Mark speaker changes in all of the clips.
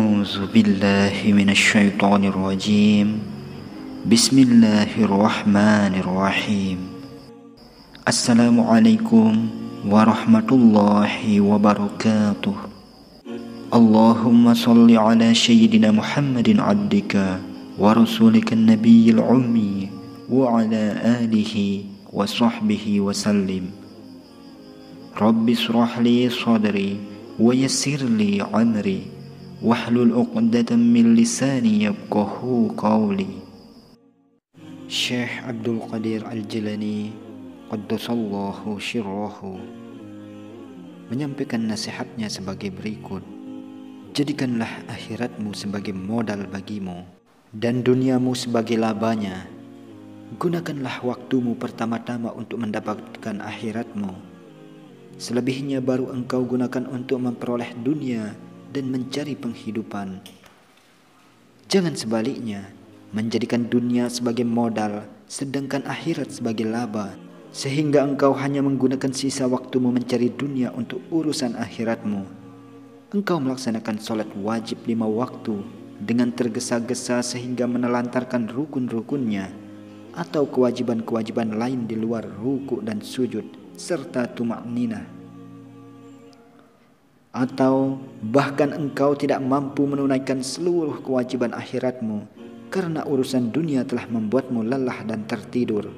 Speaker 1: أعوذ بالله من الشيطان الرجيم بسم الله الرحمن الرحيم السلام عليكم ورحمة الله وبركاته اللهم صل على سيدنا محمد عبدك ورسولك النبي الأمي وعلى آله وصحبه وسلم رب اشرح لي صدري ويسر لي أمري واحلل عقدة من لساني يفقهوا قولي. Syekh Abdul Qadir Al-Jilani qaddasallahu sirrahu menyampaikan nasihatnya sebagai berikut: jadikanlah akhiratmu sebagai modal bagimu dan duniamu sebagai labanya. Gunakanlah waktumu pertama-tama untuk mendapatkan akhiratmu. Selebihnya baru engkau gunakan untuk memperoleh dunia dan mencari penghidupan. Jangan sebaliknya, menjadikan dunia sebagai modal sedangkan akhirat sebagai laba, sehingga engkau hanya menggunakan sisa waktumu mencari dunia untuk urusan akhiratmu. Engkau melaksanakan sholat wajib 5 waktu dengan tergesa-gesa sehingga menelantarkan rukun-rukunnya atau kewajiban-kewajiban lain di luar ruku dan sujud serta tumakninah. Atau bahkan engkau tidak mampu menunaikan seluruh kewajiban akhiratmu karena urusan dunia telah membuatmu lelah dan tertidur,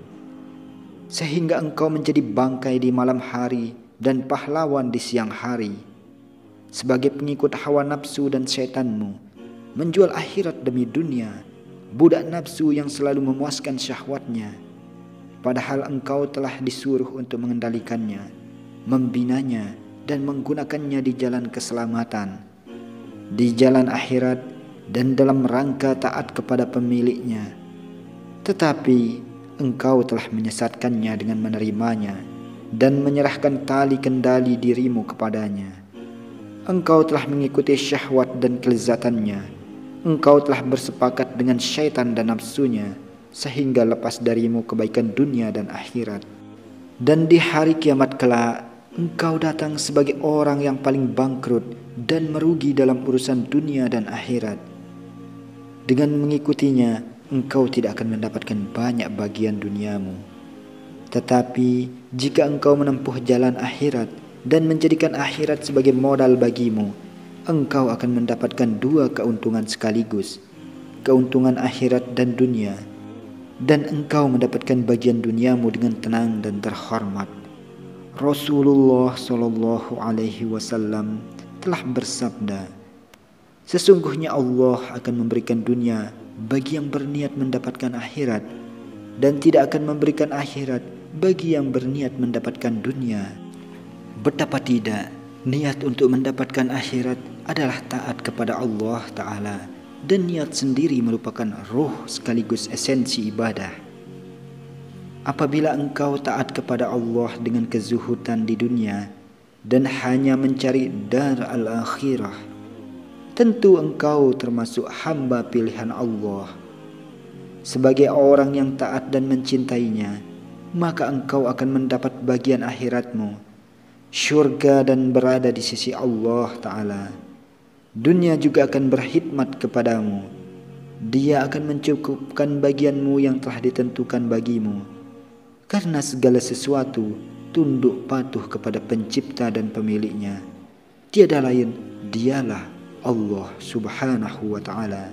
Speaker 1: sehingga engkau menjadi bangkai di malam hari dan pahlawan di siang hari. Sebagai pengikut hawa nafsu dan setanmu, menjual akhirat demi dunia, budak nafsu yang selalu memuaskan syahwatnya, padahal engkau telah disuruh untuk mengendalikannya, membinanya, dan menggunakannya di jalan keselamatan, di jalan akhirat dan dalam rangka taat kepada pemiliknya. Tetapi engkau telah menyesatkannya dengan menerimanya dan menyerahkan tali kendali dirimu kepadanya. Engkau telah mengikuti syahwat dan kelezatannya. Engkau telah bersepakat dengan syaitan dan nafsunya sehingga lepas darimu kebaikan dunia dan akhirat. Dan di hari kiamat kelak, engkau datang sebagai orang yang paling bangkrut dan merugi dalam urusan dunia dan akhirat. Dengan mengikutinya, engkau tidak akan mendapatkan banyak bagian duniamu. Tetapi jika engkau menempuh jalan akhirat dan menjadikan akhirat sebagai modal bagimu, engkau akan mendapatkan 2 keuntungan sekaligus, keuntungan akhirat dan dunia, dan engkau mendapatkan bagian duniamu dengan tenang dan terhormat. Rasulullah Shallallahu Alaihi Wasallam telah bersabda, sesungguhnya Allah akan memberikan dunia bagi yang berniat mendapatkan akhirat, dan tidak akan memberikan akhirat bagi yang berniat mendapatkan dunia. Betapa tidak, niat untuk mendapatkan akhirat adalah taat kepada Allah Ta'ala, dan niat sendiri merupakan ruh sekaligus esensi ibadah. Apabila engkau taat kepada Allah dengan kezuhudan di dunia dan hanya mencari dar al-akhirah, tentu engkau termasuk hamba pilihan Allah. Sebagai orang yang taat dan mencintainya, maka engkau akan mendapat bagian akhiratmu, syurga dan berada di sisi Allah Ta'ala. Dunia juga akan berkhidmat kepadamu. Dia akan mencukupkan bagianmu yang telah ditentukan bagimu. Karena segala sesuatu tunduk patuh kepada pencipta dan pemiliknya. Tiada lain, dialah Allah Subhanahu wa ta'ala.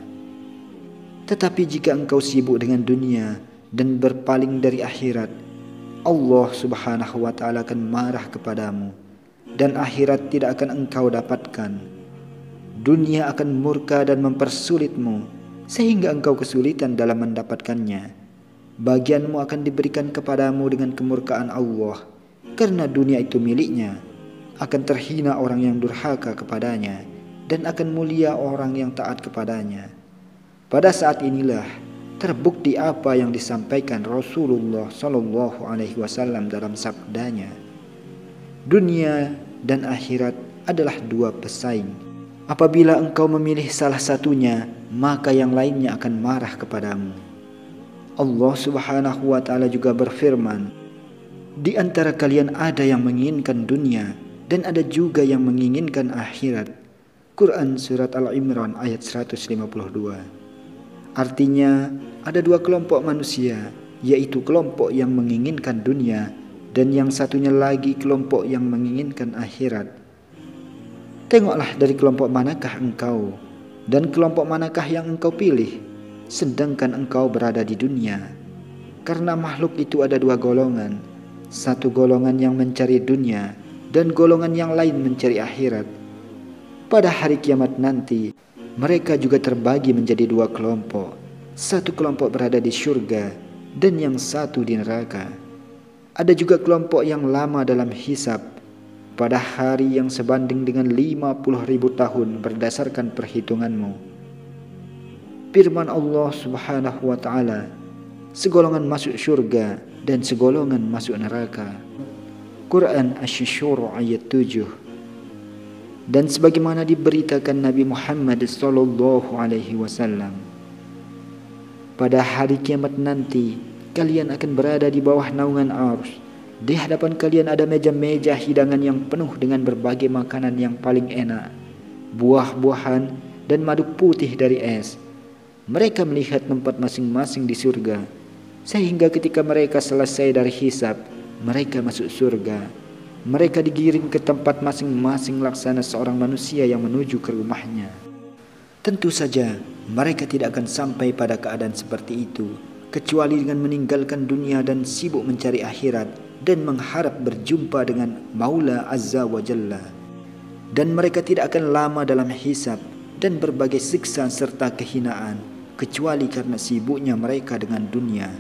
Speaker 1: Tetapi jika engkau sibuk dengan dunia dan berpaling dari akhirat, Allah Subhanahu wa ta'ala akan marah kepadamu, dan akhirat tidak akan engkau dapatkan. Dunia akan murka dan mempersulitmu sehingga engkau kesulitan dalam mendapatkannya. Bagianmu akan diberikan kepadamu dengan kemurkaan Allah, karena dunia itu miliknya. Akan terhina orang yang durhaka kepadanya, dan akan mulia orang yang taat kepadanya. Pada saat inilah terbukti apa yang disampaikan Rasulullah Shallallahu Alaihi Wasallam dalam sabdanya, dunia dan akhirat adalah 2 pesaing. Apabila engkau memilih salah satunya, maka yang lainnya akan marah kepadamu. Allah Subhanahu wa ta'ala juga berfirman, di antara kalian ada yang menginginkan dunia dan ada juga yang menginginkan akhirat. Quran Surat Al-Imran ayat 152. Artinya, ada dua kelompok manusia, yaitu kelompok yang menginginkan dunia dan yang satunya lagi kelompok yang menginginkan akhirat. Tengoklah dari kelompok manakah engkau dan kelompok manakah yang engkau pilih, sedangkan engkau berada di dunia. Karena makhluk itu ada dua golongan, satu golongan yang mencari dunia dan golongan yang lain mencari akhirat. Pada hari kiamat nanti, mereka juga terbagi menjadi dua kelompok. Satu kelompok berada di surga dan yang satu di neraka. Ada juga kelompok yang lama dalam hisab pada hari yang sebanding dengan 50.000 tahun berdasarkan perhitunganmu. Firman Allah Subhanahu wa ta'ala, segolongan masuk surga dan segolongan masuk neraka. Quran Asy-Syura ayat 7. Dan sebagaimana diberitakan Nabi Muhammad sallallahu alaihi wasallam, pada hari kiamat nanti kalian akan berada di bawah naungan Arsy. Di hadapan kalian ada meja-meja hidangan yang penuh dengan berbagai makanan yang paling enak, buah-buahan dan madu putih dari es. Mereka melihat tempat masing-masing di surga, sehingga ketika mereka selesai dari hisab, mereka masuk surga. Mereka digiring ke tempat masing-masing laksana seorang manusia yang menuju ke rumahnya. Tentu saja mereka tidak akan sampai pada keadaan seperti itu, kecuali dengan meninggalkan dunia dan sibuk mencari akhirat dan mengharap berjumpa dengan Maula Azza wa Jalla. Dan mereka tidak akan lama dalam hisab dan berbagai siksa serta kehinaan, kecuali karena sibuknya mereka dengan dunia,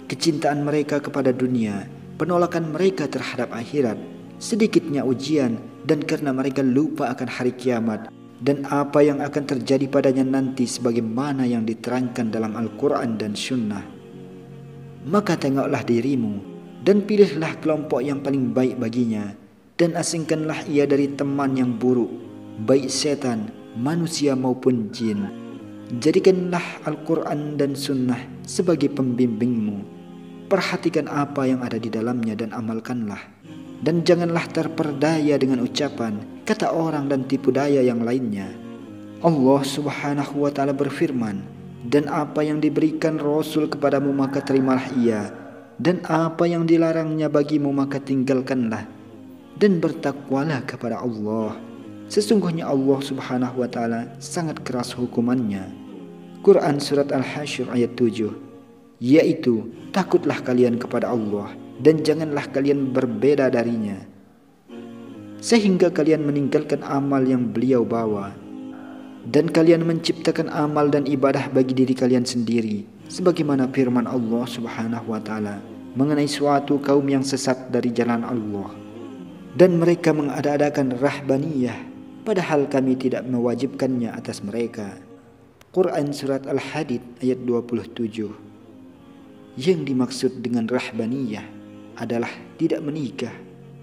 Speaker 1: kecintaan mereka kepada dunia, penolakan mereka terhadap akhirat, sedikitnya ujian, dan karena mereka lupa akan hari kiamat dan apa yang akan terjadi padanya nanti sebagaimana yang diterangkan dalam Al-Quran dan Sunnah. Maka tengoklah dirimu dan pilihlah kelompok yang paling baik baginya, dan asingkanlah ia dari teman yang buruk, baik setan, manusia maupun jin. Jadikanlah Al-Quran dan Sunnah sebagai pembimbingmu. Perhatikan apa yang ada di dalamnya dan amalkanlah. Dan janganlah terperdaya dengan ucapan, kata orang dan tipu daya yang lainnya. Allah Subhanahu wa ta'ala berfirman, dan apa yang diberikan Rasul kepadamu maka terimalah ia, dan apa yang dilarangnya bagimu maka tinggalkanlah, dan bertakwalah kepada Allah. Sesungguhnya Allah Subhanahu wa ta'ala sangat keras hukumannya. Quran Surat Al-Hasyr ayat 7, yaitu takutlah kalian kepada Allah dan janganlah kalian berbeda darinya, sehingga kalian meninggalkan amal yang beliau bawa, dan kalian menciptakan amal dan ibadah bagi diri kalian sendiri, sebagaimana firman Allah Subhanahu wa ta'ala mengenai suatu kaum yang sesat dari jalan Allah. Dan mereka mengada-adakan rahbaniyah, padahal kami tidak mewajibkannya atas mereka. Quran Surat Al-Hadid ayat 27. Yang dimaksud dengan rahbaniyah adalah tidak menikah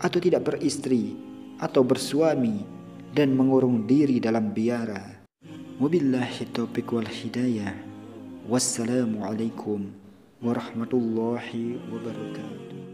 Speaker 1: atau tidak beristri atau bersuami dan mengurung diri dalam biara. Wabillahi taufiq wal hidayah. Wassalamualaikum warahmatullahi wabarakatuh.